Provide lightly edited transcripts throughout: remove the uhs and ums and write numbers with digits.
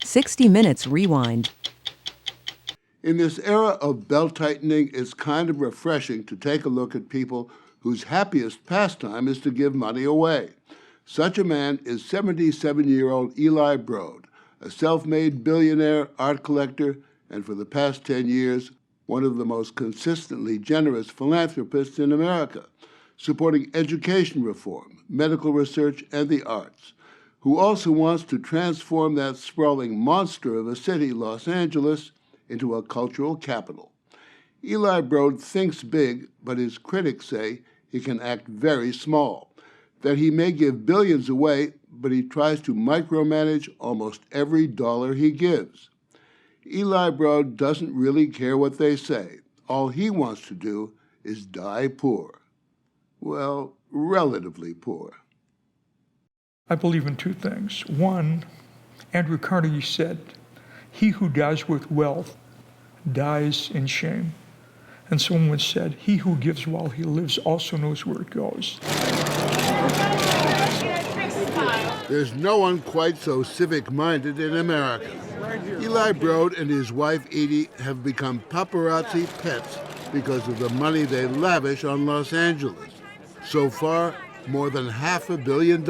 60 Minutes Rewind. In this era of belt-tightening, it's kind of refreshing to take a look at people whose happiest pastime is to give money away. Such a man is 77-year-old Eli Broad, a self-made billionaire, art collector, and for the past 10 years, one of the most consistently generous philanthropists in America, supporting education reform, medical research, and the arts, who also wants to transform that sprawling monster of a city, Los Angeles, into a cultural capital. Eli Broad thinks big, but his critics say he can act very small, that he may give billions away, but he tries to micromanage almost every dollar he gives. Eli Broad doesn't really care what they say. All he wants to do is die poor. Well, relatively poor. I believe in two things. One, Andrew Carnegie said, "He who dies with wealth dies in shame." And someone said, "He who gives while he lives also knows where it goes." There's no one quite so civic-minded in America. Eli Broad and his wife Edie have become paparazzi pets because of the money they lavish on Los Angeles. So far, more than $500 million.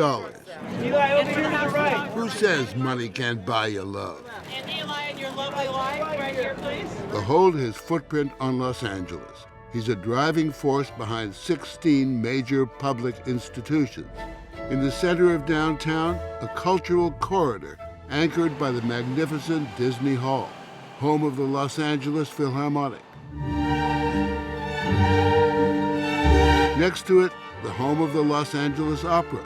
Eli, over here to the right. Who says money can't buy you love? And Eli and your lovely wife, right here, please. Behold his footprint on Los Angeles. He's a driving force behind 16 major public institutions. In the center of downtown, a cultural corridor anchored by the magnificent Disney Hall, home of the Los Angeles Philharmonic. Next to it, the home of the Los Angeles Opera,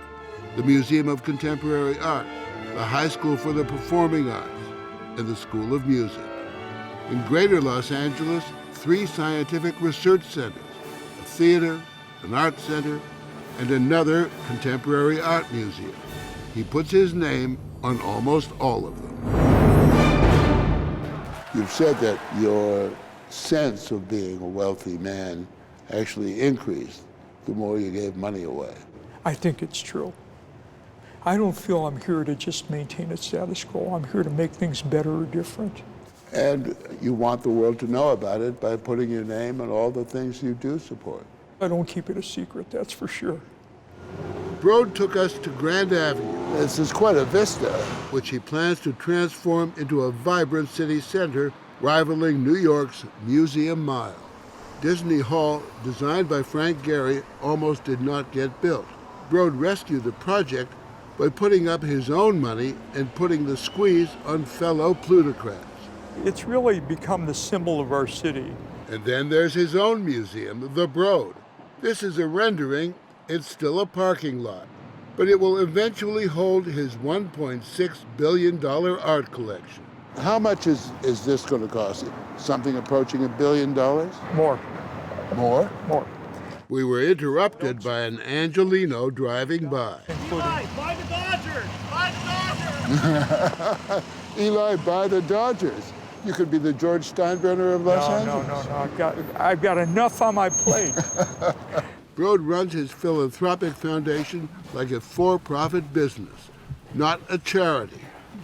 the Museum of Contemporary Art, the High School for the Performing Arts, and the School of Music. In Greater Los Angeles, 3 scientific research centers, a theater, an art center, and another contemporary art museum. He puts his name on almost all of them. You've said that your sense of being a wealthy man actually increased the more you gave money away. I think it's true. I don't feel I'm here to just maintain a status quo. I'm here to make things better or different. And you want the world to know about it by putting your name on all the things you do support. I don't keep it a secret, that's for sure. Broad took us to Grand Avenue. This is quite a vista, which he plans to transform into a vibrant city center rivaling New York's Museum Mile. Disney Hall, designed by Frank Gehry, almost did not get built. Broad rescued the project by putting up his own money and putting the squeeze on fellow plutocrats. It's really become the symbol of our city. And then there's his own museum, the Broad. This is a rendering. It's still a parking lot, but it will eventually hold his $1.6 billion art collection. How much is this going to cost you? Something approaching $1 billion? More. More? More. We were interrupted by an Angelino driving by. Eli, buy the Dodgers! Buy the Dodgers! Eli, buy the Dodgers. You could be the George Steinbrenner of Los Angeles. No. I've got enough on my plate. Broad runs his philanthropic foundation like a for-profit business, not a charity.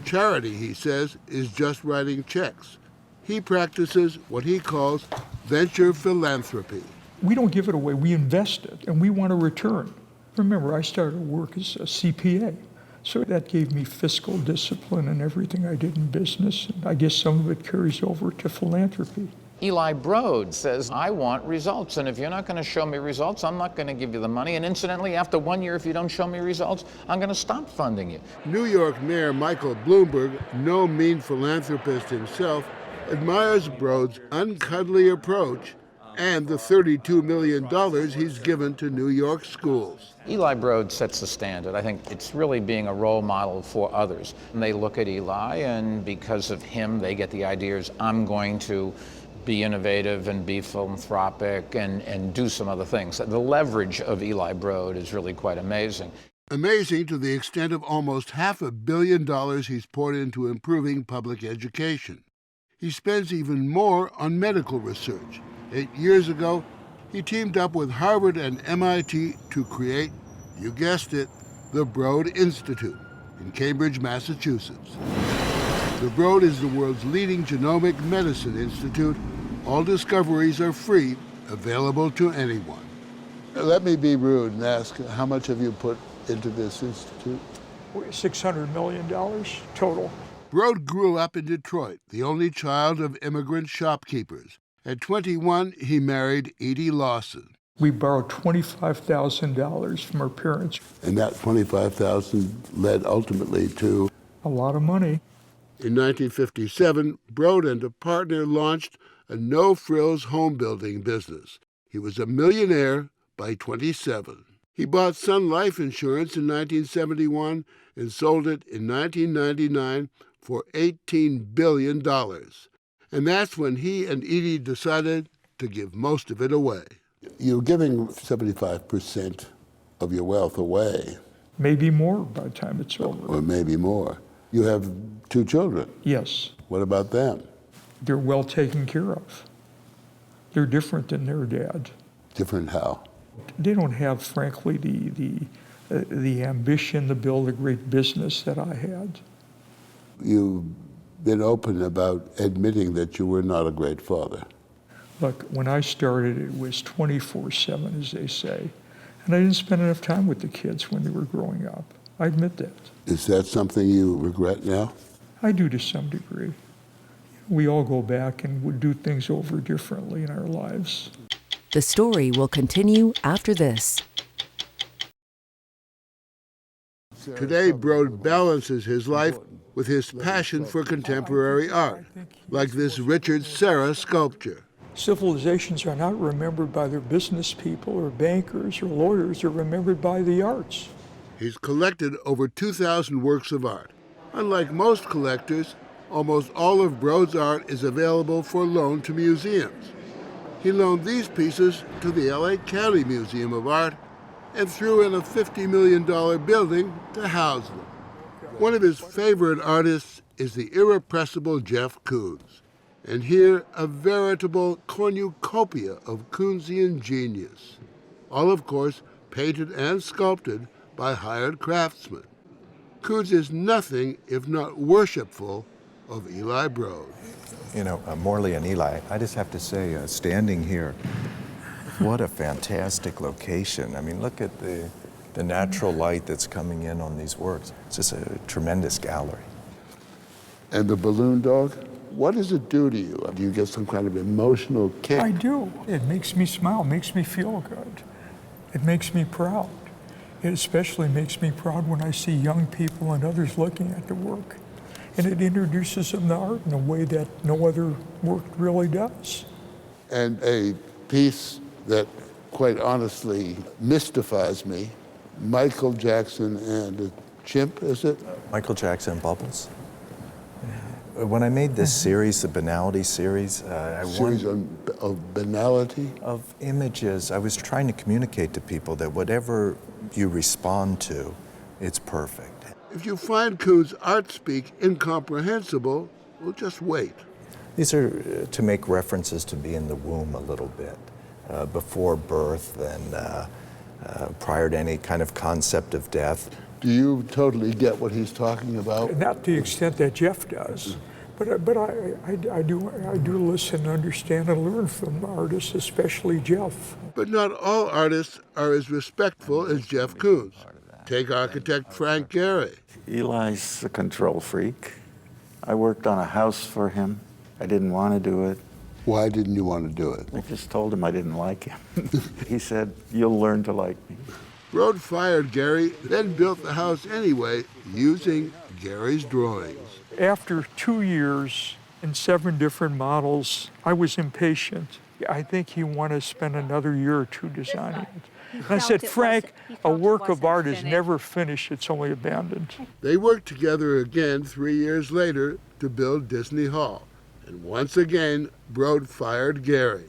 Charity, he says, is just writing checks. He practices what he calls venture philanthropy. We don't give it away, we invest it, and we want a return. Remember, I started work as a CPA, so that gave me fiscal discipline in everything I did in business, and I guess some of it carries over to philanthropy. Eli Broad says, I want results, and if you're not going to show me results, I'm not going to give you the money. And incidentally, after 1 year, if you don't show me results, I'm going to stop funding you. New York Mayor Michael Bloomberg, no mean philanthropist himself, admires Broad's uncuddly approach and the $32 million he's given to New York schools. Eli Broad sets the standard. I think it's really being a role model for others. And they look at Eli, and because of him, they get the ideas, I'm going to be innovative and be philanthropic and do some other things. The leverage of Eli Broad is really quite amazing. Amazing to the extent of almost $500 million he's poured into improving public education. He spends even more on medical research. 8 years ago, he teamed up with Harvard and MIT to create, you guessed it, the Broad Institute in Cambridge, Massachusetts. The Broad is the world's leading genomic medicine institute. All discoveries are free, available to anyone. Let me be rude and ask, how much have you put into this institute? $600 million total. Broad grew up in Detroit, the only child of immigrant shopkeepers. At 21, he married Edie Lawson. We borrowed $25,000 from our parents. And that $25,000 led ultimately to A lot of money. In 1957, Broad and a partner launched a no-frills home building business. He was a millionaire by 27. He bought Sun Life Insurance in 1971 and sold it in 1999 for $18 billion. And that's when he and Edie decided to give most of it away. You're giving 75% of your wealth away. Maybe more by the time it's over. Or maybe more. You have 2 children. Yes. What about them? They're well taken care of. They're different than their dad. Different how? They don't have, frankly, the ambition to build a great business that I had. You've been open about admitting that you were not a great father. Look, when I started, it was 24/7, as they say. And I didn't spend enough time with the kids when they were growing up. I admit that. Is that something you regret now? I do to some degree. We all go back and would do things over differently in our lives. The story will continue after this. Today, Broad balances his life with his passion for contemporary art, like this Richard Serra sculpture. Civilizations are not remembered by their business people or bankers or lawyers. They're remembered by the arts. He's collected over 2,000 works of art. Unlike most collectors, almost all of Broad's art is available for loan to museums. He loaned these pieces to the LA County Museum of Art and threw in a $50 million building to house them. One of his favorite artists is the irrepressible Jeff Koons. And here, a veritable cornucopia of Koonsian genius. All, of course, painted and sculpted by hired craftsmen. Koons is nothing if not worshipful of Eli Broad. You know, Morley and Eli, I just have to say, standing here, what a fantastic location. I mean, look at the natural light that's coming in on these works. It's just a tremendous gallery. And the balloon dog? What does it do to you? Do you get some kind of emotional kick? I do. It makes me smile, makes me feel good. It makes me proud. It especially makes me proud when I see young people and others looking at the work. And it introduces them to art in a way that no other work really does. And a piece that, quite honestly, mystifies me, Michael Jackson and a chimp, is it? Michael Jackson Bubbles. When I made this series, the Banality series, I Series of banality? of images, I was trying to communicate to people that whatever you respond to, it's perfect. If you find Koons' art speak incomprehensible, well, just wait. These are to make references to be in the womb a little bit, before birth and prior to any kind of concept of death. Do you totally get what he's talking about? Not to the extent that Jeff does, but I do listen, understand, and learn from artists, especially Jeff. But not all artists are as respectful as Jeff Koons. Take architect Frank Gehry. Eli's a control freak. I worked on a house for him. I didn't want to do it. Why didn't you want to do it? I just told him I didn't like him. He said, "You'll learn to like me." Broad fired Gehry, then built the house anyway, using Gary's drawings. After 2 years and 7 different models, I was impatient. I think he wanted to spend another year or 2 designing it. And I said, Frank, a work of art is never finished, it's only abandoned. They worked together again 3 years later to build Disney Hall. And once again, Broad fired Gehry.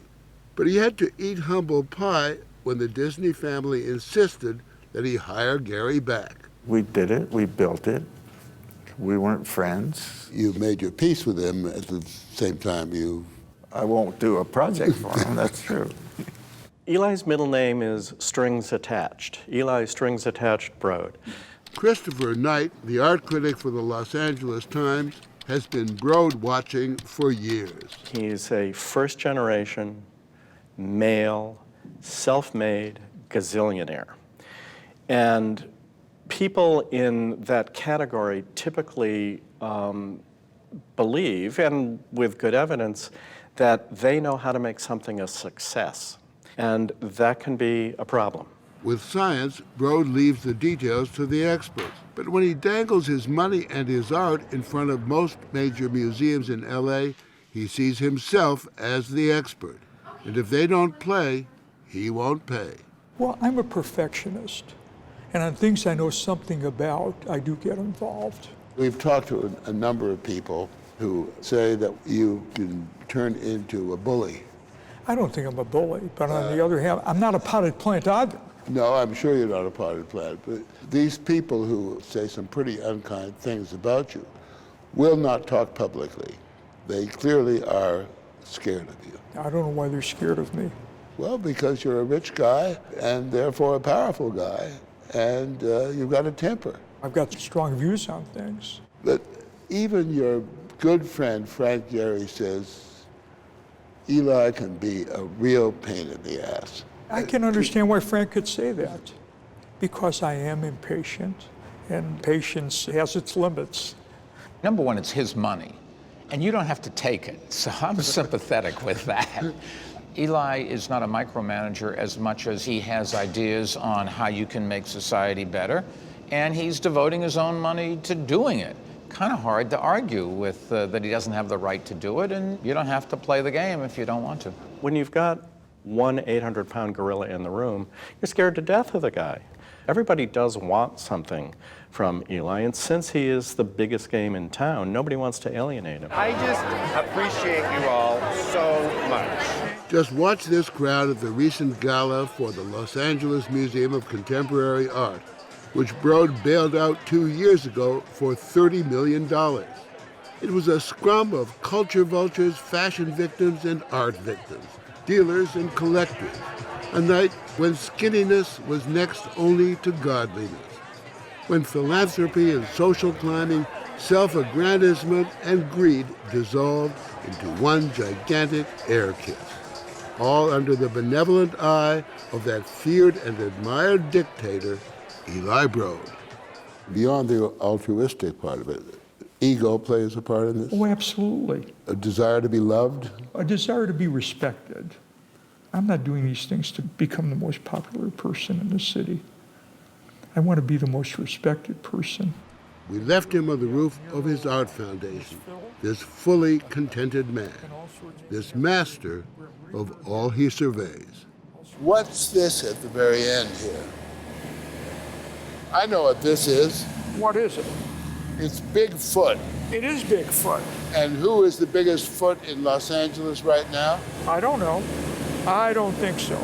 But he had to eat humble pie when the Disney family insisted that he hire Gehry back. We did it. We built it. We weren't friends. You made your peace with him at the same time you... I won't do a project for him, that's true. Eli's middle name is Strings Attached. Eli Strings Attached Broad. Christopher Knight, the art critic for the Los Angeles Times, has been Broad watching for years. He's a first-generation, male, self-made gazillionaire. And people in that category typically believe, and with good evidence, that they know how to make something a success. And that can be a problem. With science, Broad leaves the details to the experts. But when he dangles his money and his art in front of most major museums in LA, he sees himself as the expert. And if they don't play, he won't pay. Well, I'm a perfectionist, and on things I know something about, I do get involved. We've talked to a number of people who say that you can turn into a bully. I don't think I'm a bully, but on the other hand, I'm not a potted plant either. No, I'm sure you're not a potted plant, but these people who say some pretty unkind things about you will not talk publicly. They clearly are scared of you. I don't know why they're scared of me. Well, because you're a rich guy and therefore a powerful guy, and you've got a temper. I've got strong views on things. But even your good friend Frank Gehry says Eli can be a real pain in the ass. I can understand why Frank could say that, because I am impatient, and patience has its limits. Number one, it's his money, and you don't have to take it, so I'm sympathetic with that. Eli is not a micromanager as much as he has ideas on how you can make society better, and he's devoting his own money to doing it. Kind of hard to argue with that he doesn't have the right to do it, and you don't have to play the game if you don't want to. When you've got one 800-pound gorilla in the room, you're scared to death of the guy. Everybody does want something from Eli, and since he is the biggest game in town, nobody wants to alienate him. I just appreciate you all so much. Just watch this crowd at the recent gala for the Los Angeles Museum of Contemporary Art, which Broad bailed out 2 years ago for $30 million. It was a scrum of culture vultures, fashion victims, and art victims, dealers and collectors, a night when skinniness was next only to godliness, when philanthropy and social climbing, self-aggrandizement and greed dissolved into one gigantic air kiss, all under the benevolent eye of that feared and admired dictator, Eli Broad. Beyond the altruistic part of it, ego plays a part in this? Oh, absolutely. A desire to be loved? A desire to be respected. I'm not doing these things to become the most popular person in the city. I want to be the most respected person. We left him on the roof of his art foundation, this fully contented man, this master of all he surveys. What's this at the very end here? I know what this is. What is it? It's Bigfoot. It is Bigfoot. And who is the biggest foot in Los Angeles right now? I don't know. I don't think so.